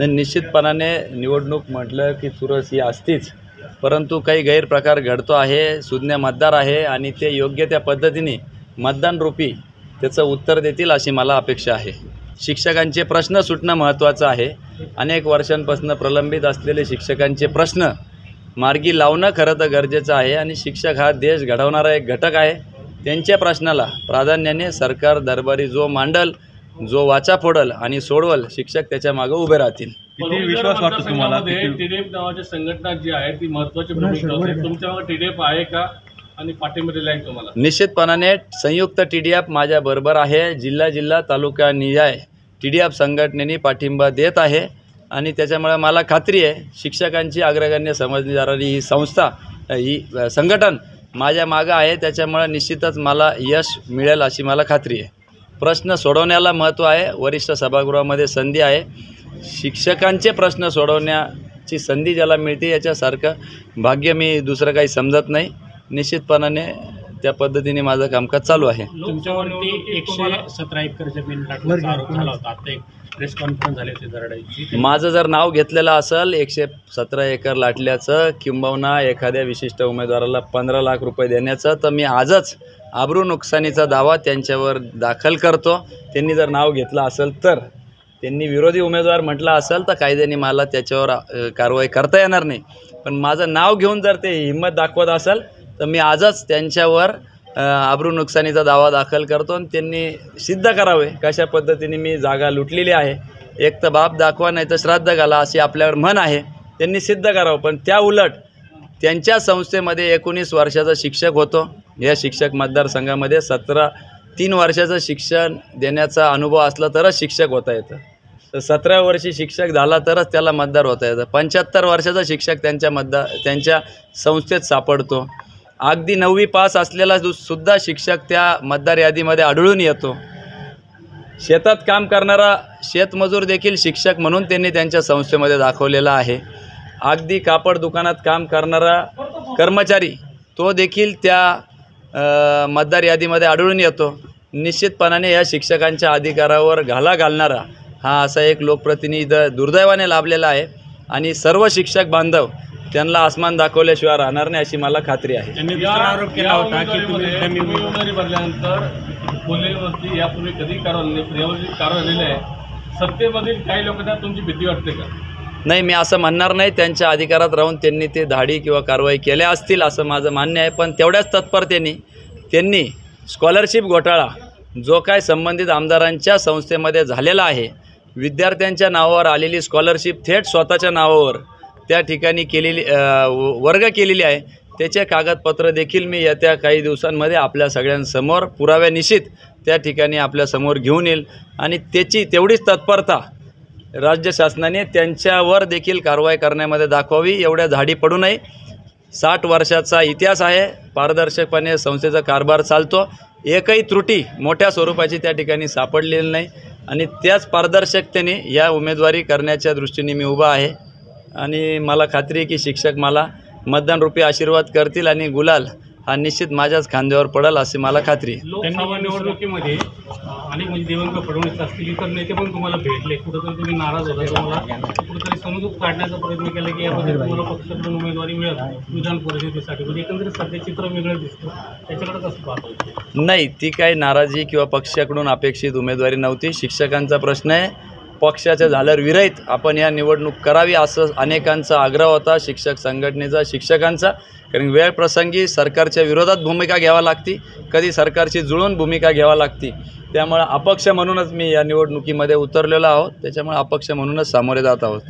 निश्चितपणाने निवडणूक म्हटलं की चुरस ही असतीच, परंतु काही गैरप्रकार घडतो आहे. सुज्ञ मतदार आहे आणि ते योग्य त्या पद्धतीने मतदान रूपी त्याचं उत्तर देतील अशी मला अपेक्षा आहे. शिक्षकांचे प्रश्न सुटणं महत्त्वाचं आहे. अनेक वर्षांपासून प्रलंबित असलेले शिक्षकांचे प्रश्न मार्गी लावणं खरं तर गरजेचं आहे आणि शिक्षक हा देश घडवणारा एक घटक आहे. त्यांच्या प्रश्नाला प्राधान्याने सरकार दरबारी जो मांडल, जो वाचा फोडल आणि सोडवल, शिक्षक त्याच्या मागे उभे राहतील. किती विश्वास वाटतो तुम्हाला? टीडीएफ नावाची संघटना जी आहे ती महत्त्वाची भूमिका असते. तुमच्यावर टीडीएफ आहे का आणि पाठिंबा दिला आहे तुम्हाला? निश्चितपणाने संयुक्त टीडीएफ माझ्या बरोबर आहे. जिल्हा तालुका निहाय टीडीएफ संघटनेने पाठिंबा देत आहे आणि त्याच्यामुळे मला खात्री आहे शिक्षकांची अग्रगण्य समजली जाणारी ही संस्था, ही संघटन माझ्या मागं आहे. त्याच्यामुळे निश्चितच मला यश मिळेल अशी मला खात्री आहे. प्रश्न सोडवण्याला महत्त्व आहे. वरिष्ठ सभागृहामध्ये संधी आहे. शिक्षकांचे प्रश्न सोडवण्याची संधी ज्याला मिळते याच्यासारखं भाग्य मी दुसरं काही समजत नाही. निश्चितपणाने त्या पद्धतीने माझं कामकाज चालू आहे. तुमच्यावरती 117 एकर जमीन लाटण्याचा आरोप झाला होता. आता एक प्रेस कॉन्फरन्स झाली होती दराडाची. माझं जर नाव घेतलेलं असेल 117 एकर लाटल्याचं किंबहुना एखाद्या विशिष्ट उमेदवाराला 15 लाख रुपये देण्याचं, तर मी आजच आबरू नुकसानीचा दावा त्यांच्यावर दाखल करतो. त्यांनी जर नाव घेतलं असेल तर, त्यांनी विरोधी उमेदवार म्हटलं असेल तर कायद्याने मला त्याच्यावर कारवाई करता येणार नाही. पण माझं नाव घेऊन जर ते हिंमत दाखवत असेल तर मी आजच त्यांच्यावर आबरू नुकसानीचा दावा दाखल करतो आणि त्यांनी सिद्ध करावे कशा पद्धतीने मी जागा लुटलेली आहे. एक तर बाप दाखवा नाही तर श्राद्ध घाला अशी आपल्यावर म्हण आहे. त्यांनी सिद्ध करावं. पण त्या उलट त्यांच्या संस्थेमध्ये 19 वर्षाचा शिक्षक होतो. या शिक्षक मतदारसंघामध्ये 3 वर्षाचं शिक्षण देण्याचा अनुभव असला तरच शिक्षक होता येतं. तर 17 वर्षी शिक्षक झाला तरच त्याला मतदार होता येतं. 75 वर्षाचा शिक्षक त्यांच्या संस्थेत सापडतो. अगदी 9वी पास असलेला सुद्धा शिक्षक त्या मतदार यादीमध्ये आढळून येतो. शेतात काम करणारा शेतमजूर देखील शिक्षक म्हणून त्यांनी त्यांच्या संस्थेमध्ये दाखवलेला आहे. अगदी कापड दुकानात काम करणारा कर्मचारी तो देखील त्या मतदार यादीमध्ये आढळून येतो. निश्चितपणाने या शिक्षकांच्या अधिकारावर घाला घालणारा हा असा एक लोकप्रतिनिधी दुर्दैवाने लाभलेला आहे आणि सर्व शिक्षक बांधव त्यांना आसमान दाखवल्याशिवाय राहणार नाही अशी मला खात्री आहे. त्यांनी आरोप केला होता की तुम्ही उमेदवारी भरल्यानंतर बोललेवरती यापूर्वी कधी कारवाई झालेली आहे. सत्तेमधील काही लोकांना तुमची भीती वाटते का? नाही, मी असं म्हणणार नाही. त्यांच्या अधिकारात राहून त्यांनी ते धाडी किंवा कारवाई केल्या असतील असं माझं मान्य आहे. पण तेवढ्याच तत्परतेने त्यांनी स्कॉलरशिप घोटाळा जो काय संबंधित आमदारांच्या संस्थेमध्ये झालेला आहे, विद्यार्थ्यांच्या नावावर आलेली स्कॉलरशिप थेट स्वतःच्या नावावर त्या ठिकाणी वर्ग केलेली आहे, त्याचे कागदपत्र देखील मी येत्या काही दिवसांमध्ये आपल्या सगळ्यांसमोर पुराव्यानिश्चित त्या ठिकाणी आपल्यासमोर घेऊन येईल आणि तेवढीच तत्परता राज्य शासनाने त्यांच्यावर देखील कारवाई करण्यामध्ये दाखवावी. एवढ्या धाडी पडू नये. 60 वर्षाचा इतिहास आहे. पारदर्शकपणे संस्थेचा कारभार चालतो. एकही त्रुटी मोठ्या स्वरूपाची त्या ठिकाणी सापडलेली नाही आणि त्याच पारदर्शकतेने या उमेदवारी करण्याच्या दृष्टीने मी उभा आहे आणि मला खात्री आहे की शिक्षक मला मतदानरूपी आशीर्वाद करतील आणि गुलाल हा निश्चित माझ्याच खांद्यावर पडेल अशी मला खात्री आहे. लोकसभा निवडणुकीमध्ये अनेक म्हणजे देवेंद्र फडणवीस असतील इतर नेते पण तुम्हाला भेटले. कुठंतरी तुम्ही नाराज होता. तुम्हाला कुठंतरी समजूत काढण्याचा प्रयत्न केला की यामध्ये तुम्हाला पक्षाकडून उमेदवारी मिळत विधान परिषदेसाठी. म्हणजे एकंदरीत सध्या चित्र वेगळं दिसतं. त्याच्याकडे कसं पाहतो? नाही, ती काही नाराजी किंवा पक्षाकडून अपेक्षित उमेदवारी नव्हती. शिक्षकांचा प्रश्न आहे. पक्षाच्या झाल्यावर विरहित आपण या निवडणूक करावी असं अनेकांचा आग्रह होता, शिक्षक संघटनेचा, शिक्षकांचा. कारण वेळ प्रसंगी सरकारच्या विरोधात भूमिका घ्यावी लागती, कधी सरकारशी जुळून भूमिका घ्यावी लागती. त्यामुळे अपक्ष म्हणूनच मी या निवडणुकीमध्ये उतरलेलो आहोत. त्याच्यामुळे अपक्ष म्हणूनच सामोरे जात आहोत.